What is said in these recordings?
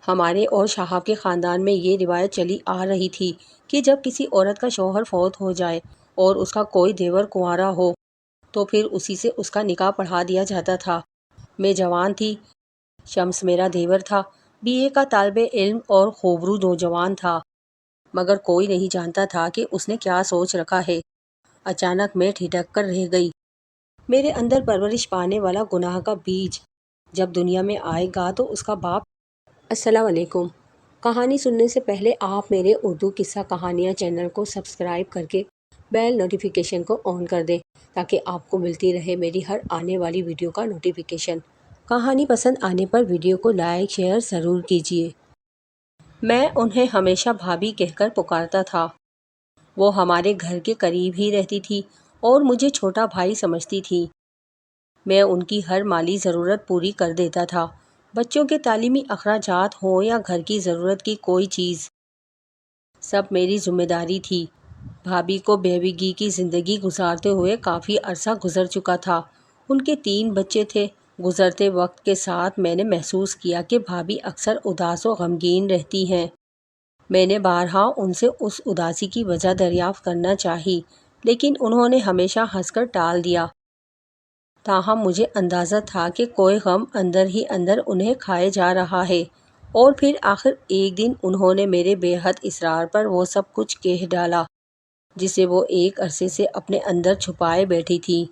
ہمارے اور شہاب کے خاندان میں یہ روایت چلی آ رہی تھی کہ جب کسی عورت کا شوہر فوت ہو جائے اور اس کا کوئی دیور کنوارا ہو تو پھر اسی سے اس کا نکاح پڑھا دیا جاتا تھا۔ میں جوان تھی، شمس میرا دیور تھا، BA کا طالب علم اور خوبرو نوجوان تھا، مگر کوئی نہیں جانتا تھا کہ اس نے کیا سوچ رکھا ہے۔ اچانک میں ٹھٹک کر رہ گئی۔ میرے اندر پرورش پانے والا گناہ کا بیج جب دنیا میں آئے گا تو اس کا باپ۔ السلام علیکم۔ کہانی سننے سے پہلے آپ میرے اردو قصہ کہانیاں چینل کو سبسکرائب کر کے بیل نوٹیفیکیشن کو آن کر دیں تاکہ آپ کو ملتی رہے میری ہر آنے والی ویڈیو کا نوٹیفیکیشن۔ کہانی پسند آنے پر ویڈیو کو لائک شیئر ضرور کیجیے۔ میں انہیں ہمیشہ بھابھی کہہ کر پکارتا تھا۔ وہ ہمارے گھر کے قریب ہی رہتی تھی اور مجھے چھوٹا بھائی سمجھتی تھی۔ میں ان کی ہر مالی ضرورت پوری کر دیتا تھا، بچوں کے تعلیمی اخراجات ہوں یا گھر کی ضرورت کی کوئی چیز، سب میری ذمہ داری تھی۔ بھابھی کو بیوگی کی زندگی گزارتے ہوئے کافی عرصہ گزر چکا تھا۔ ان کے 3 بچے تھے۔ گزرتے وقت کے ساتھ میں نے محسوس کیا کہ بھابھی اکثر اداس و غمگین رہتی ہیں۔ میں نے بارہا ان سے اس اداسی کی وجہ دریافت کرنا چاہی، لیکن انہوں نے ہمیشہ ہنس کر ٹال دیا۔ تاہم مجھے اندازہ تھا کہ کوئی غم اندر ہی اندر انہیں کھائے جا رہا ہے، اور پھر آخر ایک دن انہوں نے میرے بے حد اصرار پر وہ سب کچھ کہہ ڈالا جسے وہ ایک عرصے سے اپنے اندر چھپائے بیٹھی تھی۔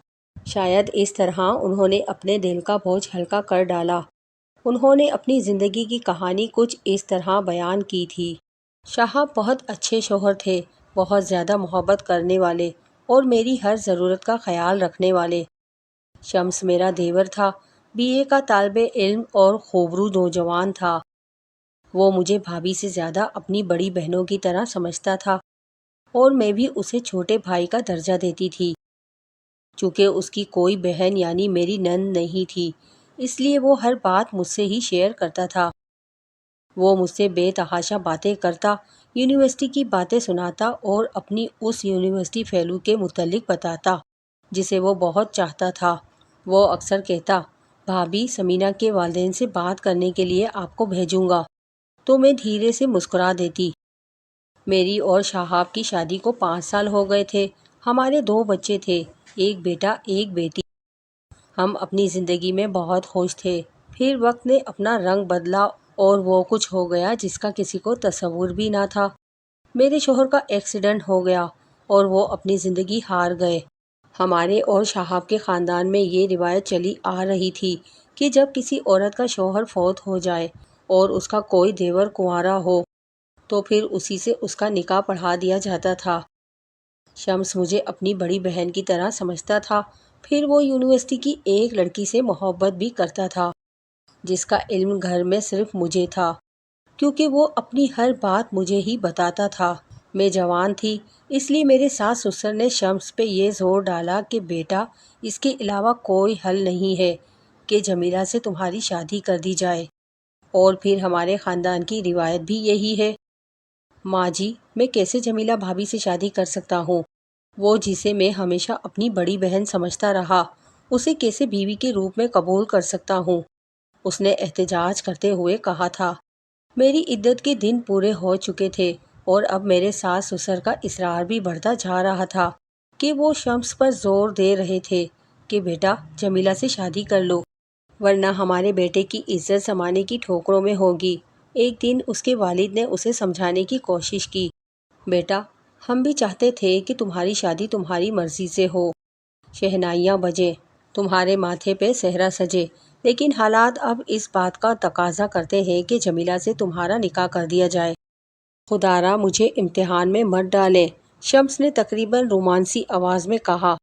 شاید اس طرح انہوں نے اپنے دل کا بوجھ ہلکا کر ڈالا۔ انہوں نے اپنی زندگی کی کہانی کچھ اس طرح بیان کی تھی۔ شہاب بہت اچھے شوہر تھے، بہت زیادہ محبت کرنے والے اور میری ہر ضرورت کا خیال رکھنے والے۔ شمس میرا دیور تھا، BA کا طالب علم اور خوبرو نوجوان تھا۔ وہ مجھے بھابھی سے زیادہ اپنی بڑی بہنوں کی طرح سمجھتا تھا اور میں بھی اسے چھوٹے بھائی کا درجہ دیتی تھی۔ چونکہ اس کی کوئی بہن یعنی میری نند نہیں تھی، اس لیے وہ ہر بات مجھ سے ہی شیئر کرتا تھا۔ وہ مجھ سے بے تحاشا باتیں کرتا، یونیورسٹی کی باتیں سناتا اور اپنی اس یونیورسٹی فیلو کے متعلق بتاتا جسے وہ بہت چاہتا تھا۔ وہ اکثر کہتا، بھابھی سمینہ کے والدین سے بات کرنے کے لیے آپ کو بھیجوں گا، تو میں دھیرے سے مسکرا دیتی۔ میری اور شہاب کی شادی کو 5 سال ہو گئے تھے۔ ہمارے 2 بچے تھے، ایک بیٹا ایک بیٹی۔ ہم اپنی زندگی میں بہت خوش تھے۔ پھر وقت نے اپنا رنگ بدلا اور وہ کچھ ہو گیا جس کا کسی کو تصور بھی نہ تھا۔ میرے شوہر کا ایکسیڈنٹ ہو گیا اور وہ اپنی زندگی ہار گئے۔ ہمارے اور شہاب کے خاندان میں یہ روایت چلی آ رہی تھی کہ جب کسی عورت کا شوہر فوت ہو جائے اور اس کا کوئی دیور کنوارا ہو تو پھر اسی سے اس کا نکاح پڑھا دیا جاتا تھا۔ شمس مجھے اپنی بڑی بہن کی طرح سمجھتا تھا۔ پھر وہ یونیورسٹی کی ایک لڑکی سے محبت بھی کرتا تھا جس کا علم گھر میں صرف مجھے تھا، کیونکہ وہ اپنی ہر بات مجھے ہی بتاتا تھا۔ میں جوان تھی، اس لیے میرے ساس سسر نے شمس پہ یہ زور ڈالا کہ بیٹا اس کے علاوہ کوئی حل نہیں ہے کہ جمیلہ سے تمہاری شادی کر دی جائے، اور پھر ہمارے خاندان کی روایت بھی یہی ہے۔ ماں جی، میں کیسے جمیلہ بھابھی سے شادی کر سکتا ہوں؟ وہ جسے میں ہمیشہ اپنی بڑی بہن سمجھتا رہا، اسے کیسے بیوی کے روپ میں قبول کر سکتا ہوں؟ اس نے احتجاج کرتے ہوئے کہا تھا۔ میری عدت کے دن پورے ہو چکے تھے اور اب میرے ساس سسر کا اصرار بھی بڑھتا جا رہا تھا کہ وہ شمس پر زور دے رہے تھے کہ بیٹا جمیلہ سے شادی کر لو، ورنہ ہمارے بیٹے کی عزت زمانے کی ٹھوکروں میں ہوگی۔ ایک دن اس کے والد نے اسے سمجھانے کی کوشش کی، بیٹا ہم بھی چاہتے تھے کہ تمہاری شادی تمہاری مرضی سے ہو، شہنائیاں بجیں، تمہارے ماتھے پہ صحرا سجے، لیکن حالات اب اس بات کا تقاضا کرتے ہیں کہ جمیلہ سے تمہارا نکاح کر دیا جائے۔ خدا را مجھے امتحان میں مت ڈالیں، شمس نے تقریباً رومانسی آواز میں کہا۔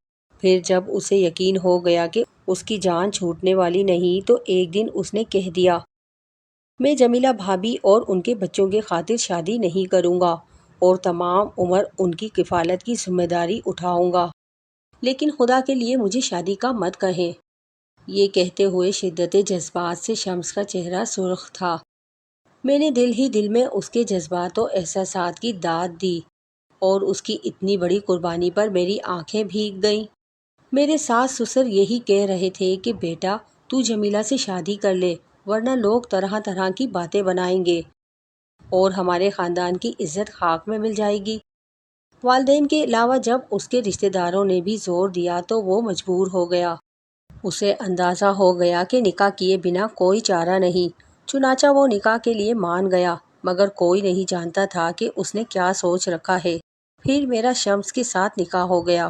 پھر جب اسے یقین ہو گیا کہ اس کی جان چھوٹنے والی نہیں تو ایک دن اس نے کہہ دیا، میں جمیلہ بھابھی اور ان کے بچوں کی خاطر شادی نہیں کروں گا اور تمام عمر ان کی کفالت کی ذمہ داری اٹھاؤں گا، لیکن خدا کے لیے مجھے شادی کا مت کہیں۔ یہ کہتے ہوئے شدت جذبات سے شمس کا چہرہ سرخ تھا۔ میں نے دل ہی دل میں اس کے جذبات و احساسات کی داد دی اور اس کی اتنی بڑی قربانی پر میری آنکھیں بھیگ گئیں۔ میرے ساس سسر یہی کہہ رہے تھے کہ بیٹا تو جمیلہ سے شادی کر لے، ورنہ لوگ طرح طرح کی باتیں بنائیں گے اور ہمارے خاندان کی عزت خاک میں مل جائے گی۔ والدین کے علاوہ جب اس کے رشتہ داروں نے بھی زور دیا تو وہ مجبور ہو گیا۔ اسے اندازہ ہو گیا کہ نکاح کیے بنا کوئی چارہ نہیں، چنانچہ وہ نکاح کے لیے مان گیا، مگر کوئی نہیں جانتا تھا کہ اس نے کیا سوچ رکھا ہے۔ پھر میرا شمس کے ساتھ نکاح ہو گیا۔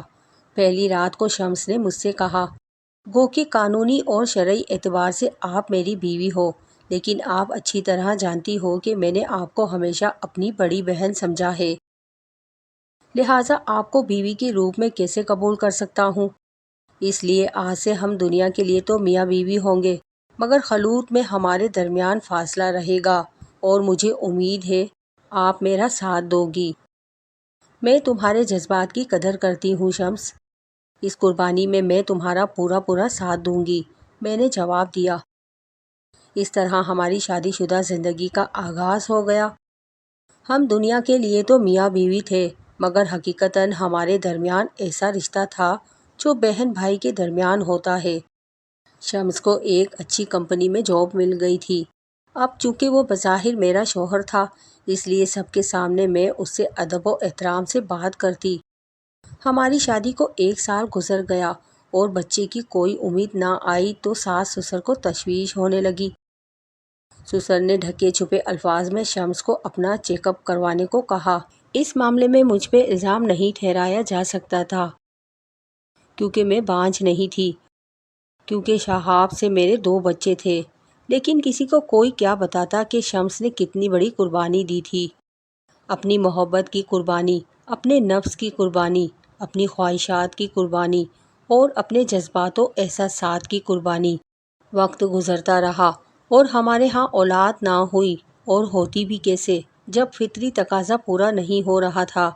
پہلی رات کو شمس نے مجھ سے کہا، گو کہ قانونی اور شرعی اعتبار سے آپ میری بیوی ہو، لیکن آپ اچھی طرح جانتی ہو کہ میں نے آپ کو ہمیشہ اپنی بڑی بہن سمجھا ہے، لہٰذا آپ کو بیوی کے روپ میں کیسے قبول کر سکتا ہوں؟ اس لیے آج سے ہم دنیا کے لیے تو میاں بیوی ہوں گے، مگر خلوت میں ہمارے درمیان فاصلہ رہے گا، اور مجھے امید ہے آپ میرا ساتھ دو گی۔ میں تمہارے جذبات کی قدر کرتی ہوں شمس، اس قربانی میں میں تمہارا پورا ساتھ دوں گی، میں نے جواب دیا۔ اس طرح ہماری شادی شدہ زندگی کا آغاز ہو گیا۔ ہم دنیا کے لیے تو میاں بیوی تھے، مگر حقیقتاً ہمارے درمیان ایسا رشتہ تھا جو بہن بھائی کے درمیان ہوتا ہے۔ شمس کو ایک اچھی کمپنی میں جاب مل گئی تھی۔ اب چونکہ وہ بظاہر میرا شوہر تھا، اس لیے سب کے سامنے میں اس سے ادب و احترام سے بات کرتی۔ ہماری شادی کو 1 سال گزر گیا اور بچے کی کوئی امید نہ آئی تو ساس سسر کو تشویش ہونے لگی۔ سسر نے ڈھکے چھپے الفاظ میں شمس کو اپنا چیک اپ کروانے کو کہا۔ اس معاملے میں مجھ پہ الزام نہیں ٹھہرایا جا سکتا تھا، کیونکہ میں بانجھ نہیں تھی، کیونکہ شہاب سے میرے 2 بچے تھے، لیکن کسی کو کوئی کیا بتاتا کہ شمس نے کتنی بڑی قربانی دی تھی، اپنی محبت کی قربانی، اپنے نفس کی قربانی، اپنی خواہشات کی قربانی اور اپنے جذبات و احساسات کی قربانی۔ وقت گزرتا رہا اور ہمارے ہاں اولاد نہ ہوئی، اور ہوتی بھی کیسے جب فطری تقاضا پورا نہیں ہو رہا تھا۔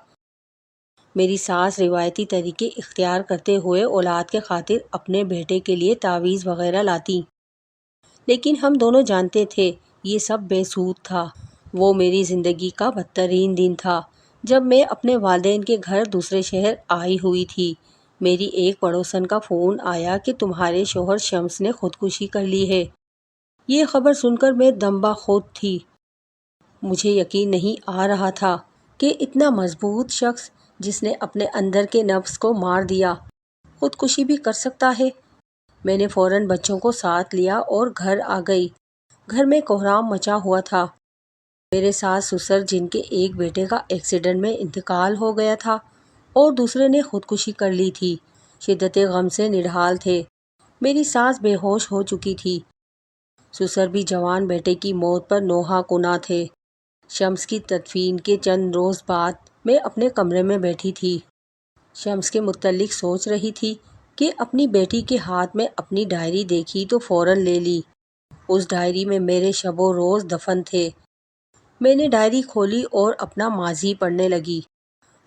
میری ساس روایتی طریقے اختیار کرتے ہوئے اولاد کے خاطر اپنے بیٹے کے لیے تعویذ وغیرہ لاتی، لیکن ہم دونوں جانتے تھے یہ سب بے سود تھا۔ وہ میری زندگی کا بدترین دن تھا جب میں اپنے والدین کے گھر دوسرے شہر آئی ہوئی تھی۔ میری ایک پڑوسن کا فون آیا کہ تمہارے شوہر شمس نے خودکشی کر لی ہے۔ یہ خبر سن کر میں دم خود تھی۔ مجھے یقین نہیں آ رہا تھا کہ اتنا مضبوط شخص جس نے اپنے اندر کے نفس کو مار دیا، خودکشی بھی کر سکتا ہے۔ میں نے فوراً بچوں کو ساتھ لیا اور گھر آ گئی۔ گھر میں کوہرام مچا ہوا تھا۔ میرے ساس سسر، جن کے ایک بیٹے کا ایکسیڈنٹ میں انتقال ہو گیا تھا اور دوسرے نے خودکشی کر لی تھی، شدت غم سے نڈھال تھے۔ میری ساس بے ہوش ہو چکی تھی۔ سسر بھی جوان بیٹے کی موت پر نوحہ کنا تھے۔ شمس کی تدفین کے چند روز بعد میں اپنے کمرے میں بیٹھی تھی۔ شمس کے متعلق سوچ رہی تھی کہ اپنی بیٹی کے ہاتھ میں اپنی ڈائری دیکھی تو فوراً لے لی۔ اس ڈائری میں میرے شب و روز دفن تھے۔ میں نے ڈائری کھولی اور اپنا ماضی پڑھنے لگی۔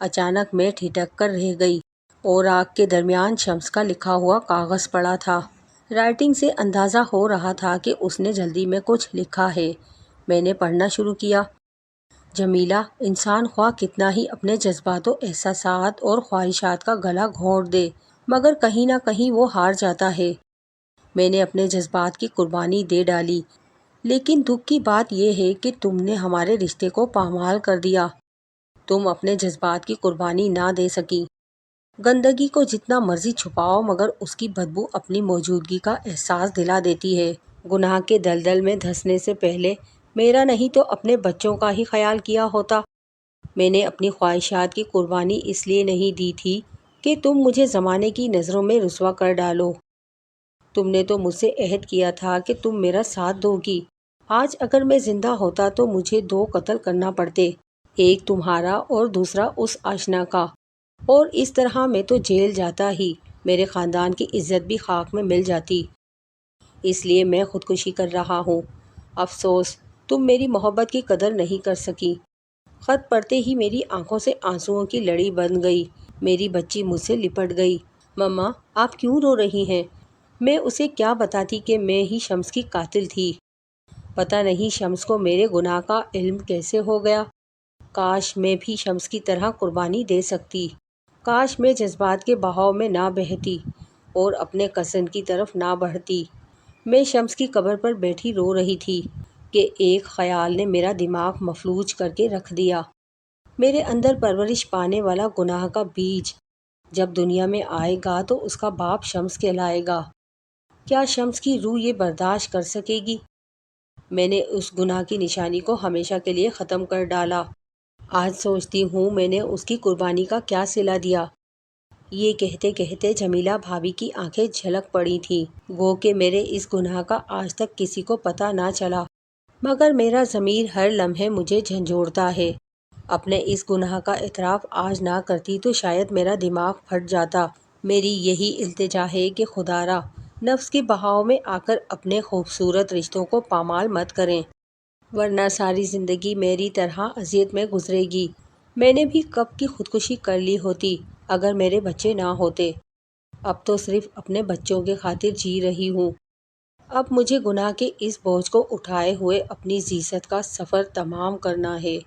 اچانک میں ٹھٹک کر رہ گئی۔ اوراق کے درمیان شمس کا لکھا ہوا کاغذ پڑا تھا۔ رائٹنگ سے اندازہ ہو رہا تھا کہ اس نے جلدی میں کچھ لکھا ہے۔ میں نے پڑھنا شروع کیا۔ جمیلہ، انسان خواہ کتنا ہی اپنے جذبات و احساسات اور خواہشات کا گلا گھونٹ دے، مگر کہیں نہ کہیں وہ ہار جاتا ہے۔ میں نے اپنے جذبات کی قربانی دے ڈالی، لیکن دکھ کی بات یہ ہے کہ تم نے ہمارے رشتے کو پامال کر دیا۔ تم اپنے جذبات کی قربانی نہ دے سکی۔ گندگی کو جتنا مرضی چھپاؤ، مگر اس کی بدبو اپنی موجودگی کا احساس دلا دیتی ہے۔ گناہ کے دلدل میں دھنسنے سے پہلے میرا نہیں تو اپنے بچوں کا ہی خیال کیا ہوتا۔ میں نے اپنی خواہشات کی قربانی اس لیے نہیں دی تھی کہ تم مجھے زمانے کی نظروں میں رسوا کر ڈالو۔ تم نے تو مجھ سے عہد کیا تھا کہ تم میرا ساتھ دو گی۔ آج اگر میں زندہ ہوتا تو مجھے 2 قتل کرنا پڑتے، ایک تمہارا اور دوسرا اس آشنا کا، اور اس طرح میں تو جیل جاتا ہی، میرے خاندان کی عزت بھی خاک میں مل جاتی۔ اس لیے میں خودکشی کر رہا ہوں۔ افسوس تم میری محبت کی قدر نہیں کر سکی۔ خط پڑھتے ہی میری آنکھوں سے آنسوؤں کی لڑی بن گئی۔ میری بچی مجھ سے لپٹ گئی۔ مما، آپ کیوں رو رہی ہیں؟ میں اسے کیا بتاتی کہ میں ہی شمس کی قاتل تھی۔ پتہ نہیں شمس کو میرے گناہ کا علم کیسے ہو گیا۔ کاش میں بھی شمس کی طرح قربانی دے سکتی۔ کاش میں جذبات کے بہاؤ میں نہ بہتی اور اپنے کزن کی طرف نہ بڑھتی۔ میں شمس کی قبر پر بیٹھی رو رہی تھی کہ ایک خیال نے میرا دماغ مفلوج کر کے رکھ دیا۔ میرے اندر پرورش پانے والا گناہ کا بیج جب دنیا میں آئے گا تو اس کا باپ شمس کہلائے گا۔ کیا شمس کی روح یہ برداشت کر سکے گی؟ میں نے اس گناہ کی نشانی کو ہمیشہ کے لیے ختم کر ڈالا۔ آج سوچتی ہوں میں نے اس کی قربانی کا کیا صلہ دیا۔ یہ کہتے کہتے جمیلہ بھابھی کی آنکھیں جھلک پڑی تھیں، گو کہ میرے اس گناہ کا آج تک کسی کو پتہ نہ چلا، مگر میرا ضمیر ہر لمحے مجھے جھنجھوڑتا ہے۔ اپنے اس گناہ کا اعتراف آج نہ کرتی تو شاید میرا دماغ پھٹ جاتا۔ میری یہی التجا ہے کہ خدا را نفس کے بہاؤ میں آ کر اپنے خوبصورت رشتوں کو پامال مت کریں، ورنہ ساری زندگی میری طرح اذیت میں گزرے گی۔ میں نے بھی کب کی خودکشی کر لی ہوتی اگر میرے بچے نہ ہوتے۔ اب تو صرف اپنے بچوں کی خاطر جی رہی ہوں۔ اب مجھے گناہ کے اس بوجھ کو اٹھائے ہوئے اپنی زیست کا سفر تمام کرنا ہے۔